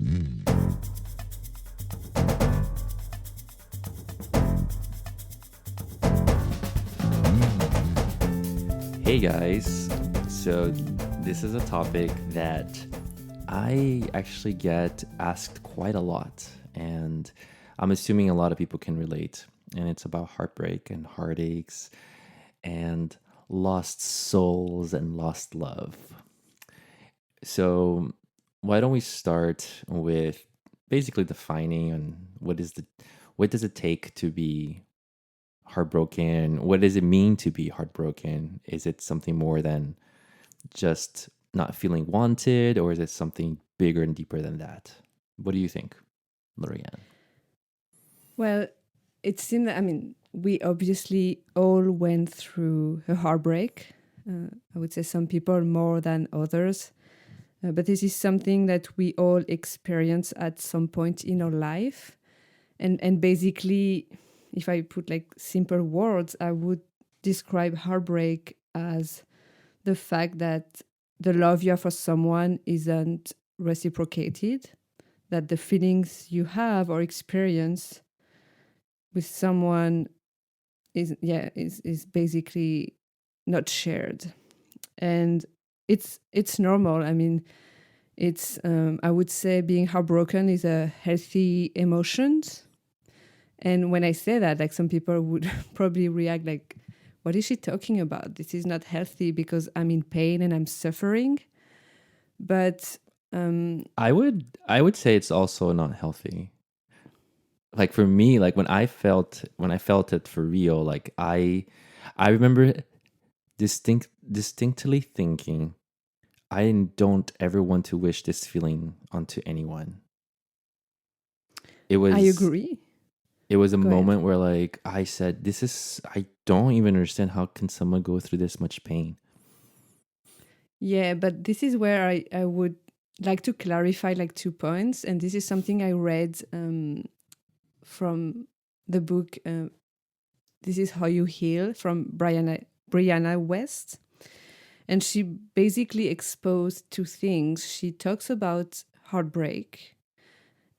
Hey guys, so this is a topic that I actually get asked quite a lot, and I'm assuming a lot of people can relate. And it's about heartbreak and heartaches and lost souls and lost love. So, why don't we start with basically defining and what does it take to be heartbroken? What does it mean to be heartbroken? Is it something more than just not feeling wanted, or is it something bigger and deeper than that? What do you think, Laurianne? Well, it seemed that, we obviously all went through a heartbreak. I would say some people more than others. But this is something that we all experience at some point in our life. And basically, if I put like simple words, I would describe heartbreak as the fact that the love you have for someone isn't reciprocated, that the feelings you have or experience with someone is basically not shared. And it's normal. It's I would say being heartbroken is a healthy emotion. And when I say that, like, some people would probably react like, what is she talking about? This is not healthy because I'm in pain and I'm suffering. But I would say it's also not healthy. Like for me, like when I felt it for real, like I remember distinctly thinking, I don't ever want to wish this feeling onto anyone. It I was agree. it was a Go ahead. moment where like I said, I don't even understand how can someone go through this much pain. Yeah, but this is where I would like to clarify like 2 points. And this is something I read from the book This Is How You Heal from Brianna Wiest. And she basically exposed two things. She talks about heartbreak,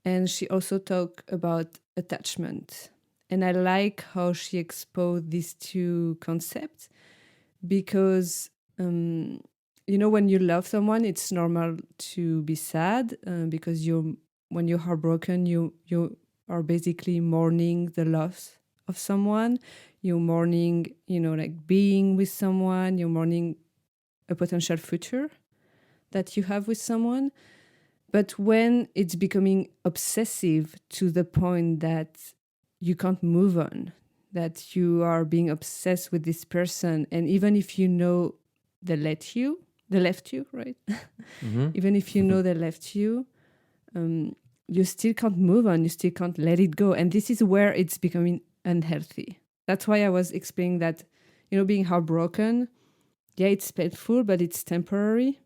and she also talks about attachment. And I like how she exposed these two concepts because, when you love someone, it's normal to be sad because when you're heartbroken, you are basically mourning the loss of someone. You're mourning, like being with someone. You're mourning a potential future that you have with someone. But when it's becoming obsessive to the point that you can't move on, that you are being obsessed with this person, and even if you know they left you, right? Mm-hmm. Even if you know they left you, um, you still can't move on. You still can't let it go, and this is where it's becoming unhealthy. That's why I was explaining that, being heartbroken, yeah, it's painful, but it's temporary.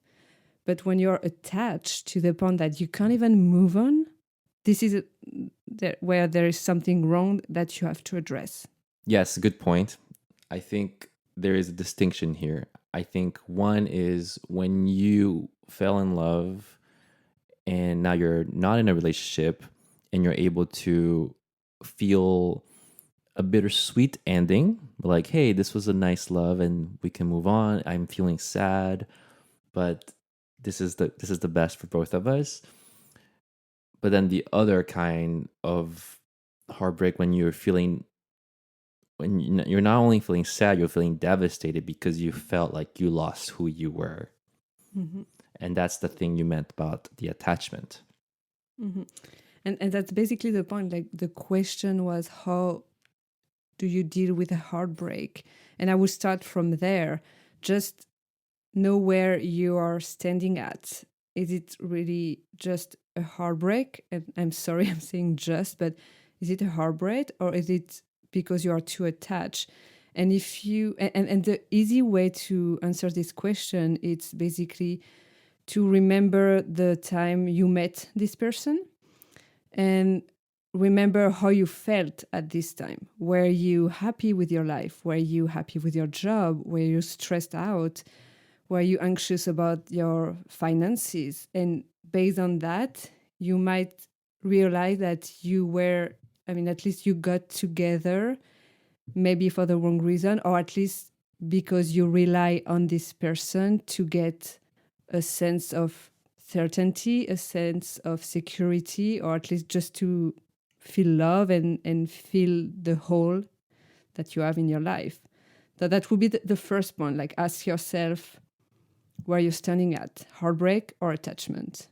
But when you're attached to the point that you can't even move on, this is where there is something wrong that you have to address. Yes, good point. I think there is a distinction here. I think one is when you fell in love and now you're not in a relationship and you're able to feel a bittersweet ending, like, hey, this was a nice love and we can move on. I'm feeling sad, but this is the best for both of us. But then the other kind of heartbreak when you're not only feeling sad, you're feeling devastated because you felt like you lost who you were. Hmm. And that's the thing you meant about the attachment. Hmm. And that's basically the point. Like, the question was, how do you deal with a heartbreak? And I will start from there. Just know where you are standing at. Is it really just a heartbreak? And I'm sorry, I'm saying just, but is it a heartbreak, or is it because you are too attached? And if you and the easy way to answer this question, it's basically to remember the time you met this person and remember how you felt at this time. Were you happy with your life? Were you happy with your job? Were you stressed out? Were you anxious about your finances? And based on that, you might realize that you were, I mean, at least you got together maybe for the wrong reason, or at least because you rely on this person to get a sense of certainty, a sense of security, or at least just to feel love and feel the whole that you have in your life. So that would be the first point. Like, ask yourself where you're standing at, heartbreak or attachment.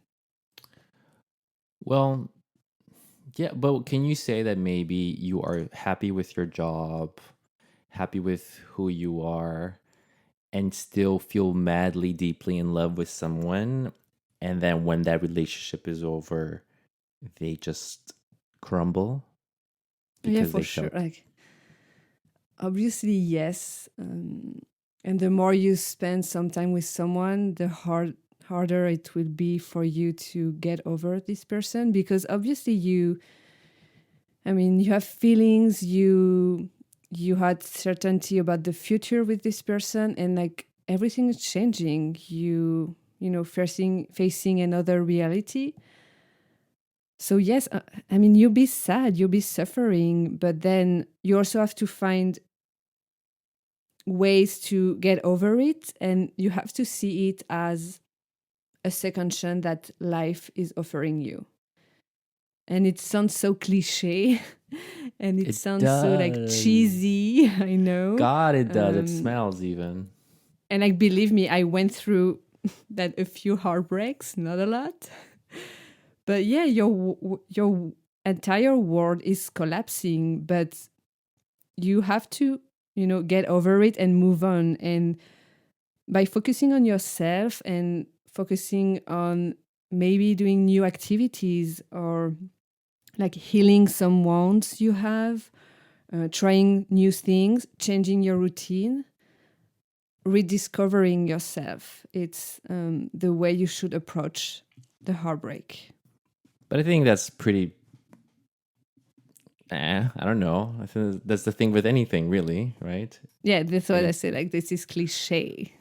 Well, yeah, but can you say that maybe you are happy with your job, happy with who you are, and still feel madly deeply in love with someone, and then when that relationship is over, they just crumble Yeah, because for they sure. felt. Like, obviously, yes. And the more you spend some time with someone, the harder it will be for you to get over this person, because obviously I mean, you have feelings, you had certainty about the future with this person, and like everything is changing. You know, facing another reality. So yes, I mean, you'll be sad, you'll be suffering, but then you also have to find ways to get over it, and you have to see it as a second chance that life is offering you. And it sounds so cliche and it It sounds so like does. cheesy, I know. God, it does. It um, smells even. and like, believe me, I went through that, a few heartbreaks, not a lot. But yeah, your entire world is collapsing, but you have to, you know, get over it and move on. And by focusing on yourself and focusing on maybe doing new activities, or like healing some wounds you have, trying new things, changing your routine, rediscovering yourself, it's the way you should approach the heartbreak. But I think that's pretty. I don't know. I think that's the thing with anything, really, right? Yeah, that's what I It, say. Like, this is cliche.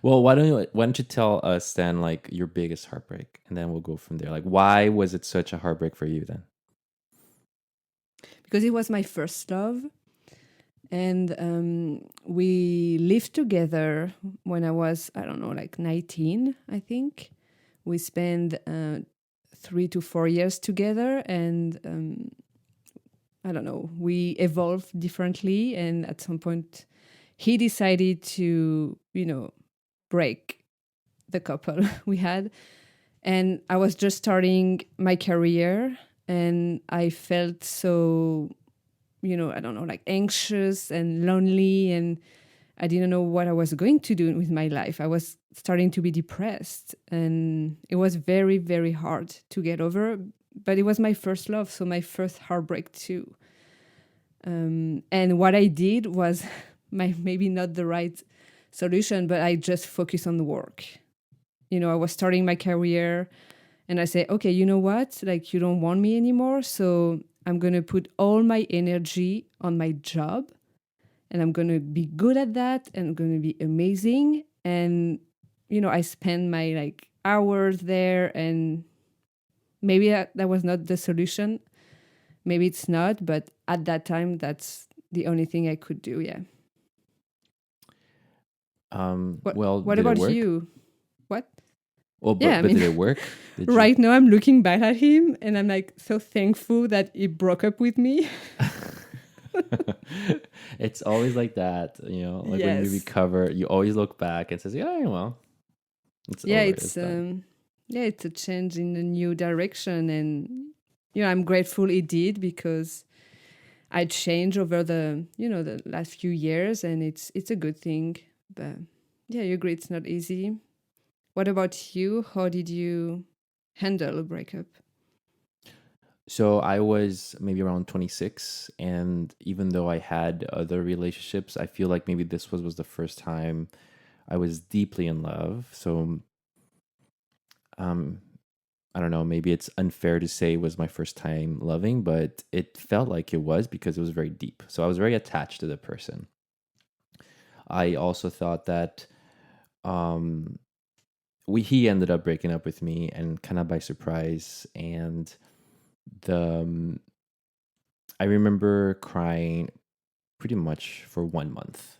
well, why don't you tell us then, like your biggest heartbreak, and then we'll go from there. Like, why was it such a heartbreak for you then? Because it was my first love. And we lived together when I was, I don't know, like 19, I think. We spent 3 to 4 years together, and I don't know, we evolved differently. And at some point, he decided to, you know, break the couple we had. And I was just starting my career, and I felt so, you know, I don't know, like anxious and lonely, and I didn't know what I was going to do with my life. I was starting to be depressed, and it was very, very hard to get over. But it was my first love, so my first heartbreak too. And what I did was maybe not the right solution, but I just focused on the work. You know, I was starting my career, and I said, okay, you know what? Like, you don't want me anymore, so I'm going to put all my energy on my job, and I'm going to be good at that, and I'm going to be amazing. And, you know, I spend my like hours there, and maybe that was not the solution. Maybe it's not, but at that time, that's the only thing I could do. Yeah. Well, What did it about work? you? What? Well, Yeah, I but mean, did it work? Did you? right now I'm looking back at him, and I'm like so thankful that he broke up with me. It's always like that, you know. Like when you Yes. recover, you always look back and says, "Yeah, well, it's Yeah, over. It's done." it's a change in a new direction, and you know, I'm grateful it did, because I changed over the, you know, the last few years, and it's a good thing. But yeah, you agree it's not easy. What about you? How did you handle a breakup? So I was maybe around 26, and even though I had other relationships, I feel like maybe this was the first time I was deeply in love. So um I don't know, maybe it's unfair to say it was my first time loving, but it felt like it was because it was very deep. So I was very attached to the person. I also thought that um he ended up breaking up with me, and kind of by surprise. And the I remember crying pretty much for 1 month,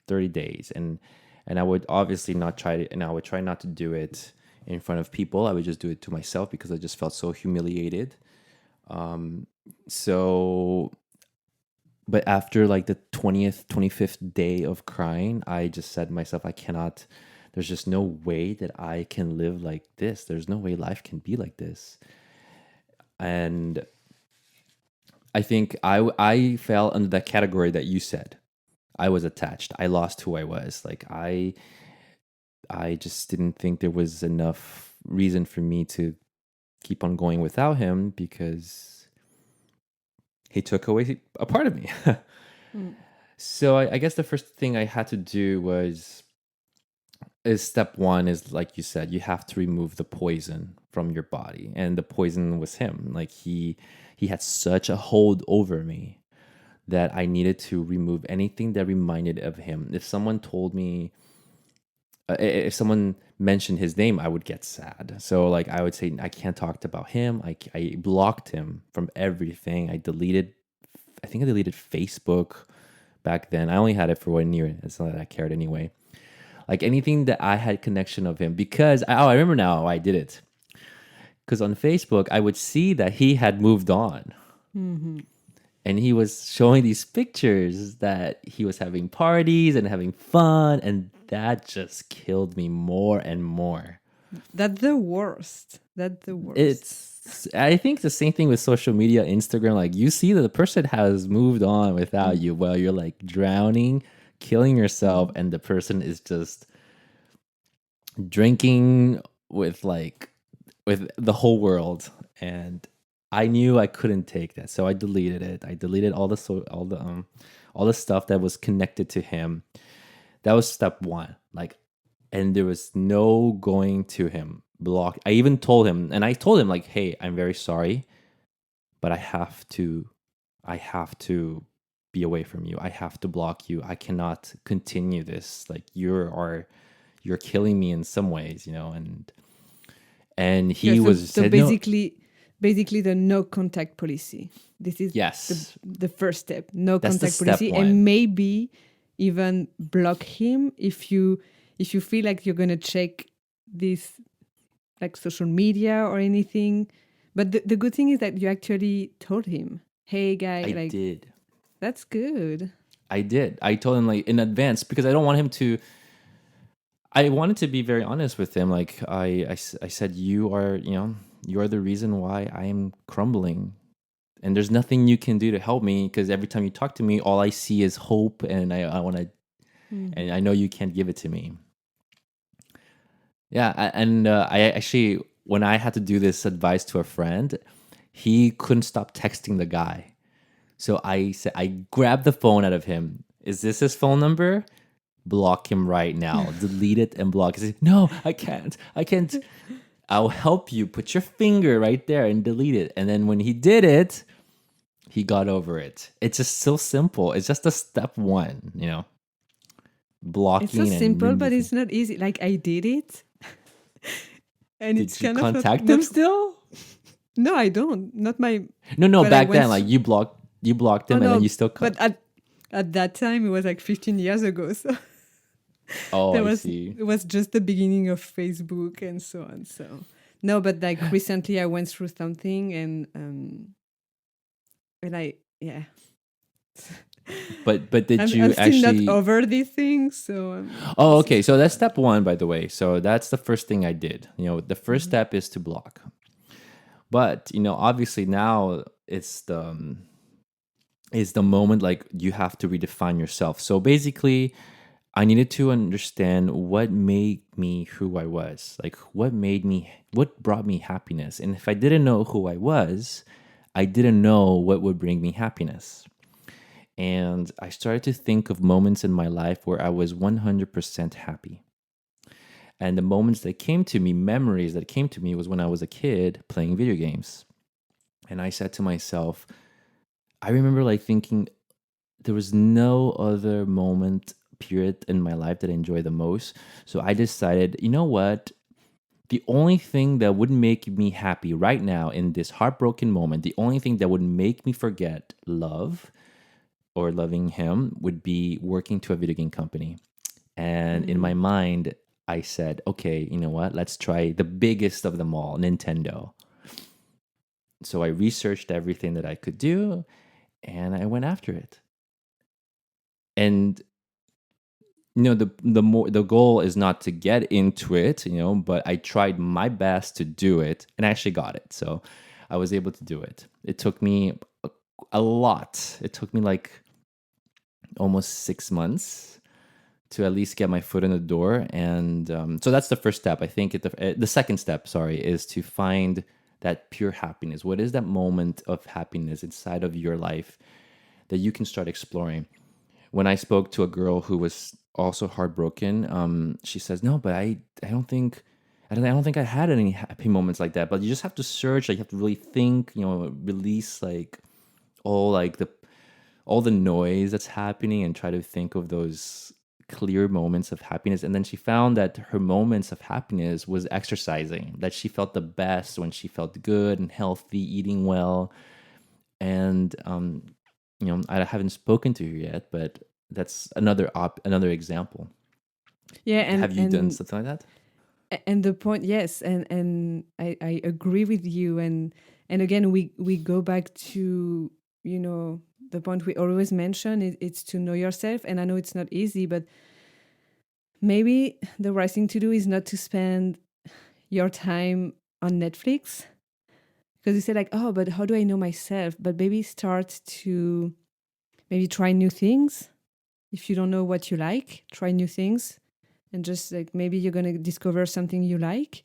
30 days. And I would obviously not try to, and I would try not to do it in front of people. I would just do it to myself because I just felt so humiliated. So, but after like the 20th, 25th day of crying, I just said to myself, I cannot, there's just no way that I can live like this. There's no way life can be like this. And I think I fell under that category that you said. I was attached. I lost who I was. Like I just didn't think there was enough reason for me to keep on going without him because he took away a part of me. Mm. So I guess the first thing I had to do is step one is like you said, you have to remove the poison from your body, and the poison was him. Like he had such a hold over me that I needed to remove anything that reminded of him. If someone told me, if someone mentioned his name, I would get sad. So like I would say, I can't talk about him. I blocked him from everything. I think I deleted Facebook back then. I only had it for 1 year. It's not that I cared anyway. Like anything that I had connection of him, because I remember now why I did it. Because on Facebook, I would see that he had moved on. Mm-hmm. And he was showing these pictures that he was having parties and having fun. And that just killed me more and more. That's the worst. That's the worst. I think the same thing with social media, Instagram. Like you see that the person has moved on without you while you're like drowning, killing yourself. And the person is just drinking with the whole world. And I knew I couldn't take that, so I deleted it. I deleted all the stuff that was connected to him. That was step one. Like, and there was no going to him. Block. I even told him, and I told him like, "Hey, I'm very sorry, but I have to be away from you. I have to block you. I cannot continue this. Like, you're killing me in some ways, you know." And he Yeah, was so said no. basically the no contact policy. This is Yes, the first step. No that's the contact step policy, one. and maybe even block him if you feel like you're gonna check this like social media or anything. But the good thing is that you actually told him, "Hey, guy, I like did. that's good." I did. I told him like in advance because I don't want him to. I wanted to be very honest with him. Like I said, you are the reason why I am crumbling, and there's nothing you can do to help me because every time you talk to me, all I see is hope, and I want to, and I know you can't give it to me. Yeah, and I actually, when I had to do this advice to a friend, he couldn't stop texting the guy. So I said, I grabbed the phone out of him. Is this his phone number? Block him right now. Delete it and block. He said, no, I can't. I can't. I'll help you. Put your finger right there and delete it. And then when he did it, he got over it. It's just so simple. It's just a step one, blocking It's so and simple, but removing. it's not easy. Like I did it, and it's Did you kind of contact not. him still? No, I don't. Not my. No. But I Back went. then, like you blocked Oh him, and then no! you still. But at that time, it was like 15 years ago. So Oh, there I was see. it was just the beginning of Facebook and so on. So no, but like recently, I went through something, and I yeah. But did you I'm still not actually? over these things. So Oh, this okay. is So that's step one, by the way. So that's the first thing I did. The first step is to block. But obviously now it's the moment like you have to redefine yourself. So basically, I needed to understand what made me who I was. Like what brought me happiness. And if I didn't know who I was, I didn't know what would bring me happiness. And I started to think of moments in my life where I was 100% happy. And the moments that came to me, memories that came to me, was when I was a kid playing video games. And I said to myself, I remember like thinking there was no other moment period in my life that I enjoy the most. So I decided, you know what? the only thing that would make me happy right now in this heartbroken moment, the only thing that would make me forget love or loving him would be working to a video game company. And in my mind, I said, okay, you know what? Let's try the biggest of them all, Nintendo. So I researched everything that I could do and I went after it. And the goal is not to get into it, but I tried my best to do it and I actually got it. So I was able to do it. It took me a lot. It took me like almost 6 months to at least get my foot in the door. And so that's the first step. I think the second step, sorry, is to find that pure happiness. What is that moment of happiness inside of your life that you can start exploring? When I spoke to a girl who was also heartbroken, she says, "No, but I don't think I don't think I had any happy moments like that." But you just have to search. Like you have to really think. Release like all like the all the noise that's happening and try to think of those clear moments of happiness. And then she found that her moments of happiness was exercising. That she felt the best when she felt good and healthy, eating well, and I haven't spoken to her yet, but that's another example. Yeah, Have you done something like that? and the point, yes, and I agree with you, and again we go back to the point we always mention, it's to know yourself. And I know it's not easy, but maybe the right thing to do is not to spend your time on Netflix, because you say like, oh, but how do I know myself? But maybe start to maybe try new things. If you don't know what you like, try new things, and just like maybe you're gonna discover something you like.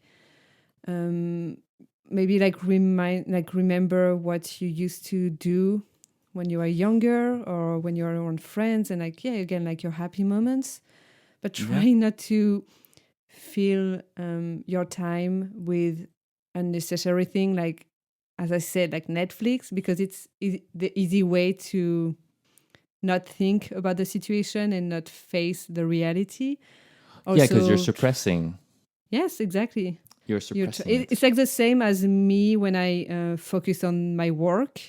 Maybe like remember what you used to do when you were younger or when you were around friends, and like, yeah, again, like your happy moments. But try not to fill your time with unnecessary thing, like, as I said, like Netflix, because it's the easy way to not think about the situation and not face the reality. Yeah, because you're Also, suppressing. yes, exactly. You're suppressing it. It's like the same as me when I focus on my work.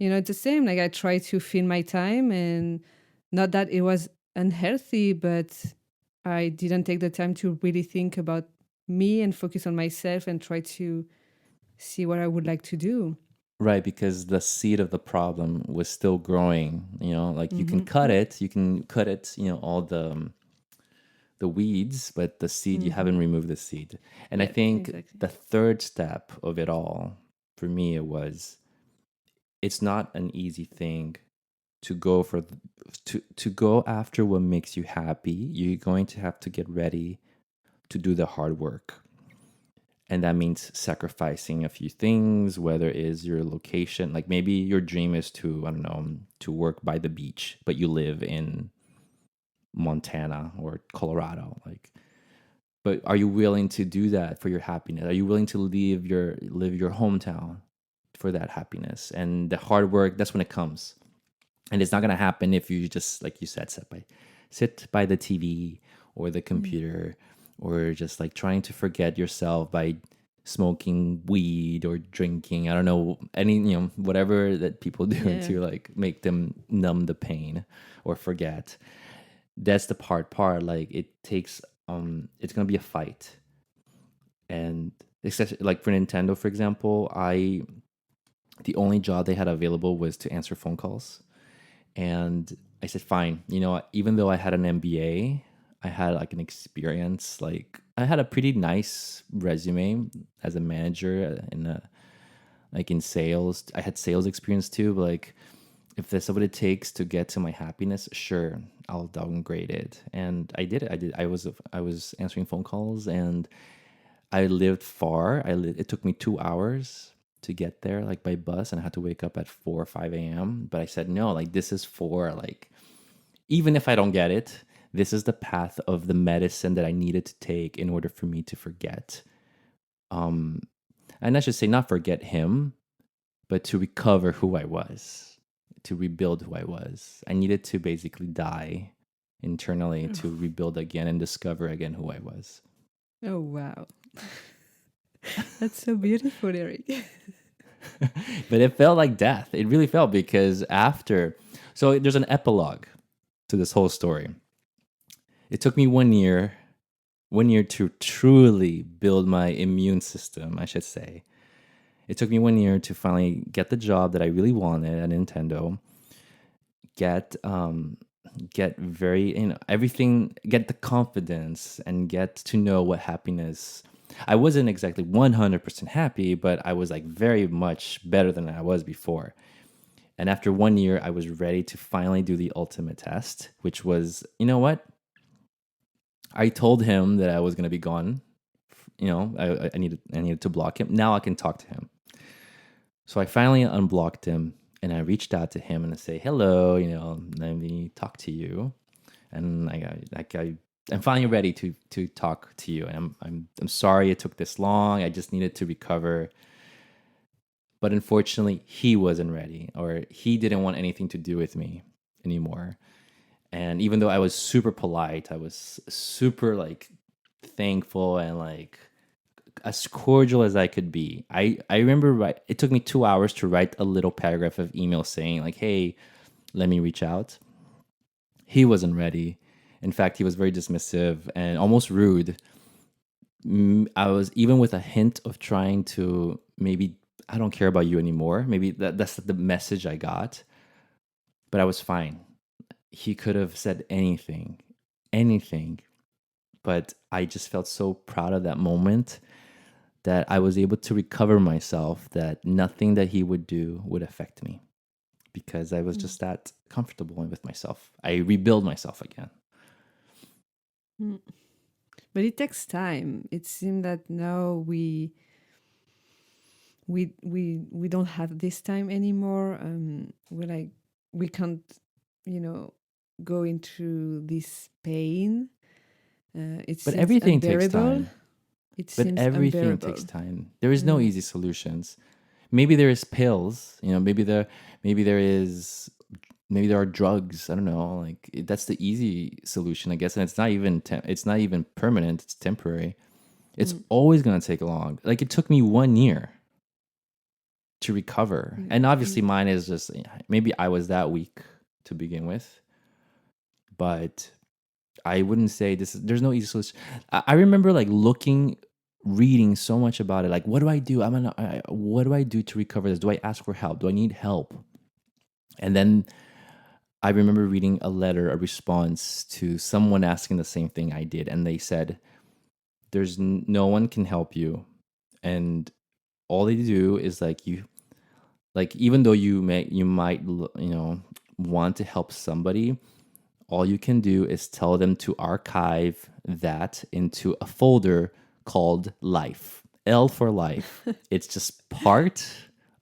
It's the same. Like I try to fill my time, and not that it was unhealthy, but I didn't take the time to really think about me and focus on myself and try to see what I would like to do. Right, because the seed of the problem was still growing. Like you can cut it. All the weeds, but the seed, you haven't removed the seed. And I Yeah, think exactly. the third step of it all for me, it's not an easy thing to go for to go after what makes you happy. You're going to have to get ready to do the hard work. And that means sacrificing a few things, whether it is your location, like maybe your dream is to, I don't know, to work by the beach, but you live in Montana or Colorado. But are you willing to do that for your happiness? Are you willing to live your hometown for that happiness? And the hard work, that's when it comes. And it's not gonna happen if you just, like you said, sit by the TV or the computer, or just like trying to forget yourself by smoking weed or drinking. I don't know, whatever that people do Yeah. to like make them numb the pain or forget. That's the part. Like it takes it's gonna be a fight. And especially like for Nintendo, for example, the only job they had available was to answer phone calls. And I said, fine. Even though I had an MBA, I had like an experience. Like I had a pretty nice resume as a manager in sales. I had sales experience too. But like, if that's what it takes to get to my happiness, sure, I'll downgrade it. And I did it. I was answering phone calls, and I lived far. It took me 2 hours to get there, like by bus, and I had to wake up at 4 or 5 a.m. But I said, no, like this is for like, even if I don't get it, this is the path of the medicine that I needed to take in order for me to forget. Um, and I should say, not forget him, but to recover who I was, to rebuild who I was. I needed to basically die internally to rebuild again and discover again who I was. Oh, wow. That's so beautiful, Eric. But it felt like death. It really felt, because after, so there's an epilogue to this whole story. It took me 1 year to truly build my immune system, I should say. It took me 1 year to finally get the job that I really wanted at Nintendo. Get very, everything, get the confidence, and get to know what happiness. I wasn't exactly 100% happy, but I was like very much better than I was before. And after 1 year, I was ready to finally do the ultimate test, which was, you know what? I told him that I was going to be gone. I needed to block him. Now I can talk to him. So I finally unblocked him, and I reached out to him and I say, "Hello, let me talk to you." And I'm finally ready to talk to you. And I'm sorry it took this long. I just needed to recover. But unfortunately, he wasn't ready, or he didn't want anything to do with me anymore. And even though I was super polite, I was super like thankful and like as cordial as I could be. I remember it took me 2 hours to write a little paragraph of email saying like, "Hey, let me reach out." He wasn't ready. In fact, he was very dismissive and almost rude. I was even with a hint of trying to maybe, "I don't care about you anymore." Maybe that's the message I got. But I was fine. He could have said anything. But I just felt so proud of that moment that I was able to recover myself, that nothing that he would do would affect me, because I was just that comfortable with myself. I rebuild myself again. Mm. But it takes time. It seems that now we don't have this time anymore. We can't, you know, go into this pain. It But seems everything takes unbearable. time. It But seems everything takes unbearable. time. There is no Mm. easy solutions. Maybe there is pills, maybe there is maybe there are drugs. I don't know. Like that's the easy solution, I guess. And it's not even permanent. It's temporary. It's Mm. always gonna take long. Like it took me 1 year to recover, Yeah. and obviously Mm. mine is just maybe I was that weak to begin with, but I wouldn't say there's no easy solution. I remember like reading so much about it. Like, what do I do? What do I do to recover this? Do I ask for help? Do I need help? And then I remember reading a letter, a response to someone asking the same thing I did, and they said, no one can help you, and all they do is like even though you might want to help somebody, all you can do is tell them to archive that into a folder called life. L for life. It's just part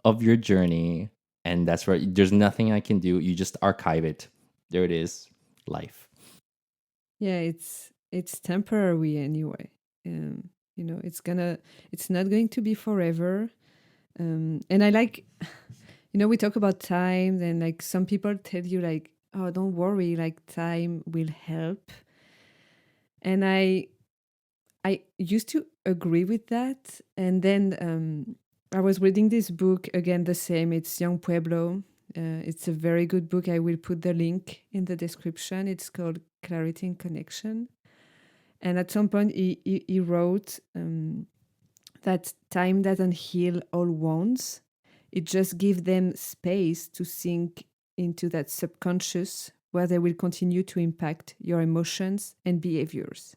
of your journey. And that's where there's nothing I can do. You just archive it. There it is. Life. Yeah, it's temporary anyway. It's not going to be forever. And I like, we talk about time, and like some people tell you like, oh, don't worry, like time will help. And I used to agree with that, and then I was reading this book again, the same. It's Young Pueblo. It's a very good book. I will put the link in the description. It's called Clarity and Connection. And at some point, he wrote that time doesn't heal all wounds. It just gives them space to sink into that subconscious where they will continue to impact your emotions and behaviors.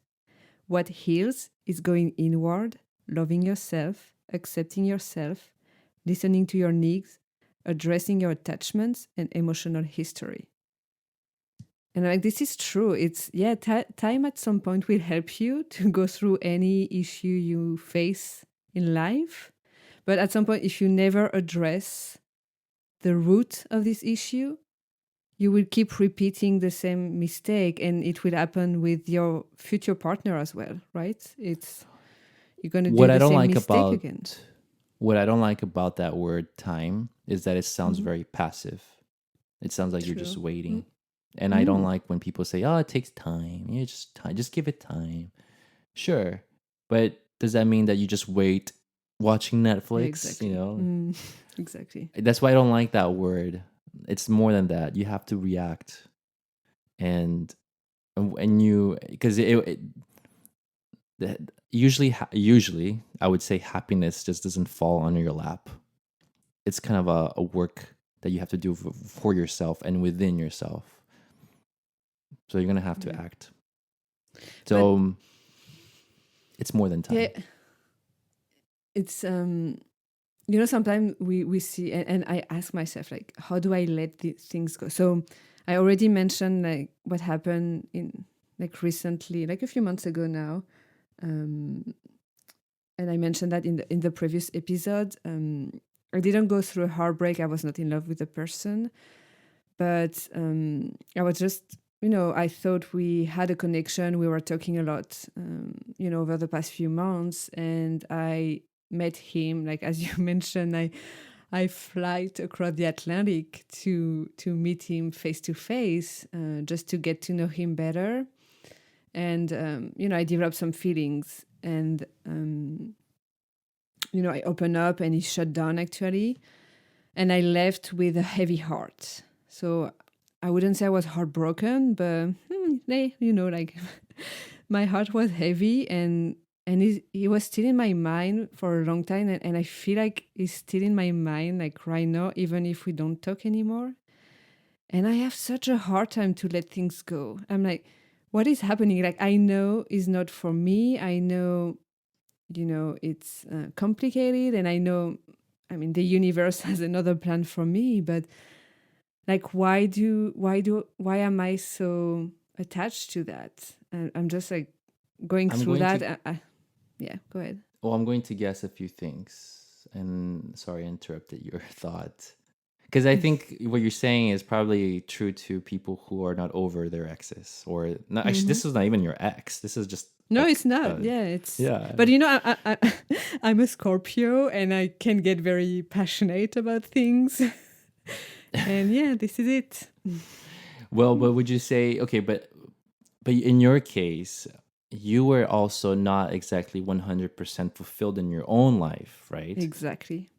What heals is going inward, loving yourself, accepting yourself, listening to your needs, addressing your attachments and emotional history. And like this is true. It's time at some point will help you to go through any issue you face in life. But at some point, if you never address the root of this issue, you will keep repeating the same mistake, and it will happen with your future partner as well, right? It's You're going to do What I the don't same like mistake again. about what I don't like about that word time is that it sounds Mhm. very passive. It sounds like you're just True. waiting. Mm. And I don't Mm. like when people say, "Oh, it takes time. Just give it time." Sure. But does that mean that you just wait watching Netflix? Exactly. Exactly. That's why I don't like that word. It's more than that. You have to react, and you, because usually I would say happiness just doesn't fall on your lap. It's kind of a work that you have to do for yourself and within yourself. So you're gonna have to act. So But, it's more than time. yeah, it's sometimes we see, and I ask myself, like, how do I let the things go? So I already mentioned like what happened in like recently, like a few months ago now, and I mentioned that in the previous episode. I didn't go through a heartbreak. I was not in love with the person, but I was just, I thought we had a connection. We were talking a lot, over the past few months, and I met him. Like as you mentioned, I flight across the Atlantic to meet him face to face, just to get to know him better. And I developed some feelings, and I opened up, and he shut down actually, and I left with a heavy heart. So I wouldn't say I was heartbroken, but like my heart was heavy, and he was still in my mind for a long time, and I feel like he's still in my mind, like right now, even if we don't talk anymore. And I have such a hard time to let things go. I'm like, what is happening? Like, I know it's not for me. I know, it's complicated, and I know, I mean, the universe has another plan for me, but like, why am I so attached to that? And I'm just like going I'm through going that. to Yeah, go ahead. Well, I'm going to guess a few things, and sorry I interrupted your thought. Because I think what you're saying is probably true to people who are not over their exes, or not. Actually, Hmm. this is not even your ex. This is just No, like, it's not. Yeah, it's. yeah. But I'm a Scorpio, and I can get very passionate about things. And yeah, this is it. Well, but would you say okay? But in your case, you were also not exactly 100% fulfilled in your own life, right? Exactly.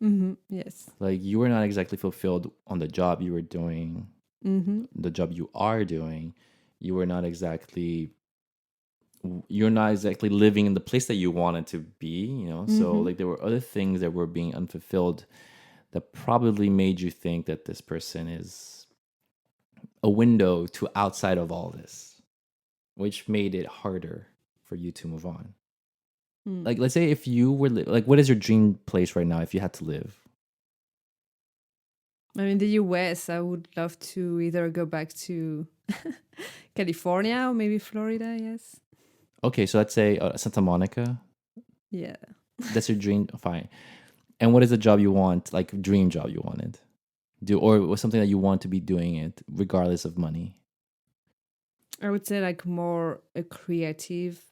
Yes. Like you were not exactly fulfilled on the job you were doing, Mm-hmm. the job you are doing. You were not exactly you're not exactly living in the place that you wanted to be, so Mm-hmm. like there were other things that were being unfulfilled that probably made you think that this person is a window to outside of all this, which made it harder for you to move on. Like let's say if you were like, what is your dream place right now if you had to live? I'm in the US. I would love to either go back to California or maybe Florida. Yes. Okay, so let's say Santa Monica. Yeah. That's your dream. Fine. And what is the job you want, like dream job you wanted do, or was something that you want to be doing it regardless of money? I would say like more a creative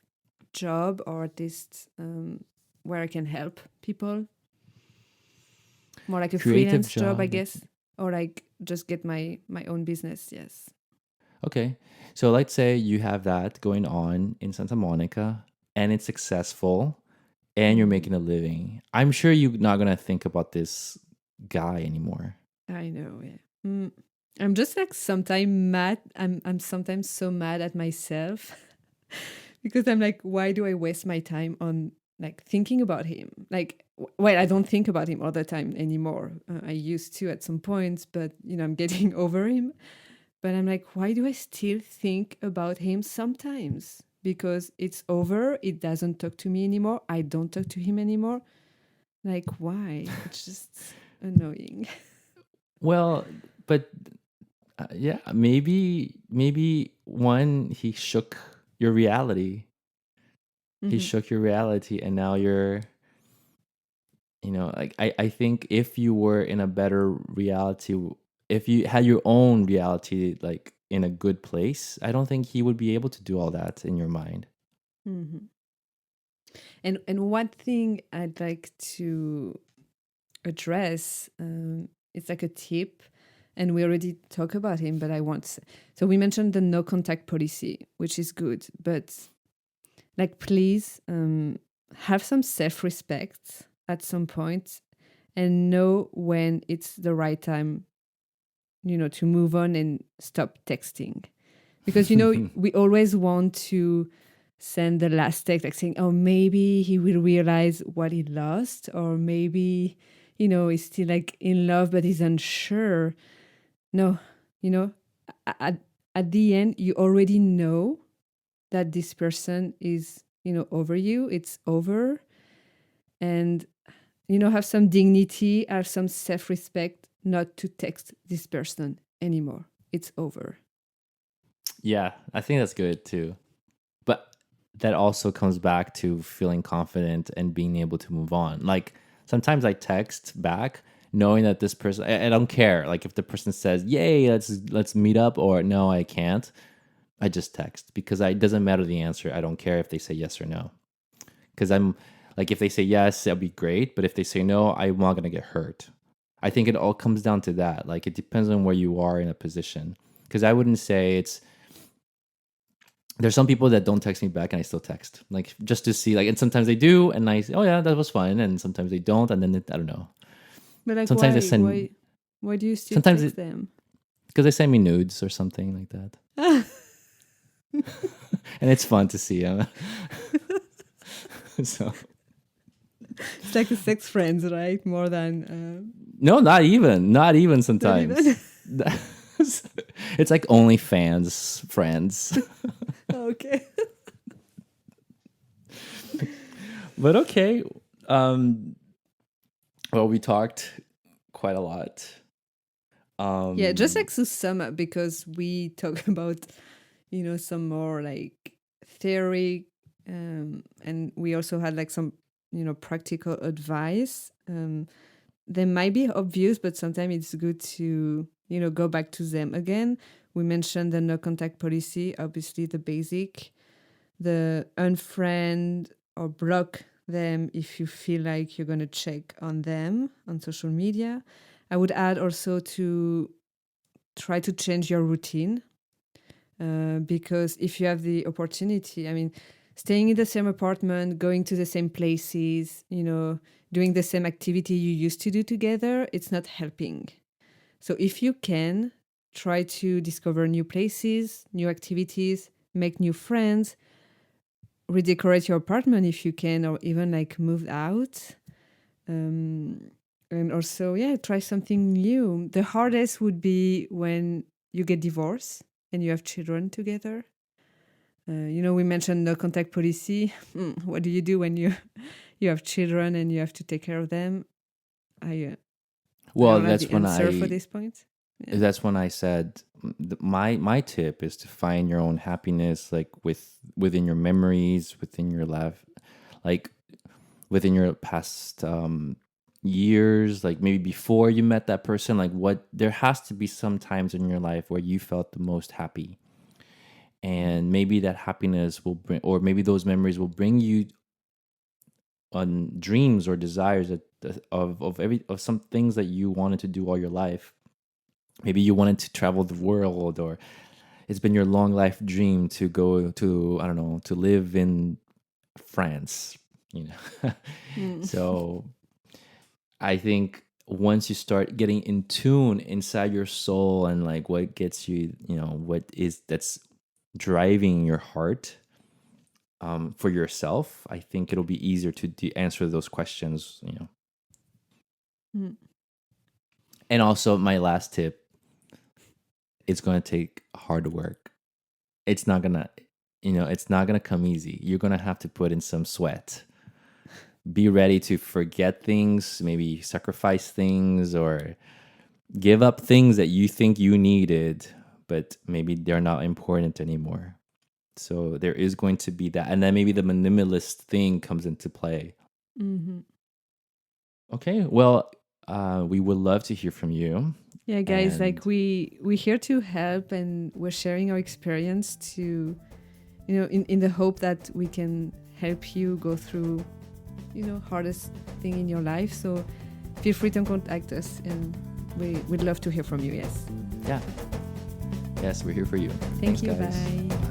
job, or at least where I can help people. More like a Creative freelance job, I job. guess, or like just get my own business. Yes. Okay. So let's say you have that going on in Santa Monica and it's successful and you're Mm, making a living. I'm sure you're not going to think about this guy anymore. I know. Yeah. I'm just like sometimes mad. I'm sometimes so mad at myself because I'm like, why do I waste my time on like thinking about him? Like, well, I don't think about him all the time anymore. I used to at some points, but I'm getting over him. But I'm like, why do I still think about him sometimes? Because it's over. It doesn't talk to me anymore. I don't talk to him anymore. Like, why? It's just annoying. Well, but yeah, maybe one, he shook your reality. He Hmm. shook your reality and now you're, like I think if you were in a better reality, if you had your own reality like in a good place, I don't think he would be able to do all that in your mind. Hmm. And one thing I'd like to address, it's like a tip, and we already talk about him, but I want. So we mentioned the no contact policy, which is good, but like please, have some self-respect at some point and know when it's the right time, to move on and stop texting. Because, we always want to send the last text like saying, oh, maybe he will realize what he lost, or maybe, he's still like in love, but he's unsure. No, at the end, you already know that this person is, over you. It's over. And, have some dignity, have some self-respect not to text this person anymore. It's over. Yeah, I think that's good too. But that also comes back to feeling confident and being able to move on. Like sometimes I text back knowing that this person, I don't care. Like if the person says, "Yay, let's meet up," or "No, I can't," I just text because it doesn't matter the answer. I don't care if they say yes or no. Because I'm like, if they say yes, that'll be great. But if they say no, I'm not gonna get hurt. I think it all comes down to that. Like it depends on where you are in a position. Because I wouldn't say it's. There's some people that don't text me back and I still text, like just to see, like, and sometimes they do, and I say, oh yeah, that was fun, and sometimes they don't, and then I don't know. But like, Sometimes I why? send. Why do you still Sometimes text them? because they send me nudes or something like that, and it's fun to see. So it's like a sex friends, right? More than no, not even sometimes. not even? It's like OnlyFans friends. Okay. But okay. Well, we talked quite a lot. Yeah, just like to sum up, because we talk about, some more like theory, and we also had like some, practical advice. They might be obvious, but sometimes it's good to, go back to them again. We mentioned the no contact policy, obviously the basic, the unfriend or block them if you feel like you're going to check on them on social media. I would add also to try to change your routine, because if you have the opportunity, I mean, staying in the same apartment, going to the same places, doing the same activity you used to do together, it's not helping. So if you can, try to discover new places, new activities, make new friends, redecorate your apartment if you can, or even like move out. And also, try something new. The hardest would be when you get divorced and you have children together. We mentioned no contact policy. What do you do when you have children and you have to take care of them? Well, I don't have the answer for this point. Yeah. That's when I said my tip is to find your own happiness, like within your memories, within your life, like within your past years, like maybe before you met that person. Like there has to be some times in your life where you felt the most happy, and maybe that happiness will bring, or maybe those memories will bring you on dreams or desires of some things that you wanted to do all your life. Maybe you wanted to travel the world, or it's been your long life dream to go to, I don't know, to live in France, So I think once you start getting in tune inside your soul and like what gets you, that's driving your heart, for yourself, I think it'll be easier to answer those questions, And also my last tip, it's going to take hard work. It's not going to come easy. You're going to have to put in some sweat. Be ready to forget things, maybe sacrifice things, or give up things that you think you needed, but maybe they're not important anymore. So there is going to be that. And then maybe the minimalist thing comes into play. Mm-hmm. Okay, well, we would love to hear from you. Yeah, guys, like we're here to help, and we're sharing our experience to, in the hope that we can help you go through, hardest thing in your life. So feel free to contact us, and we'd love to hear from you. Yes. Yeah. Yes, we're here for you. Thanks, you. Guys. Bye.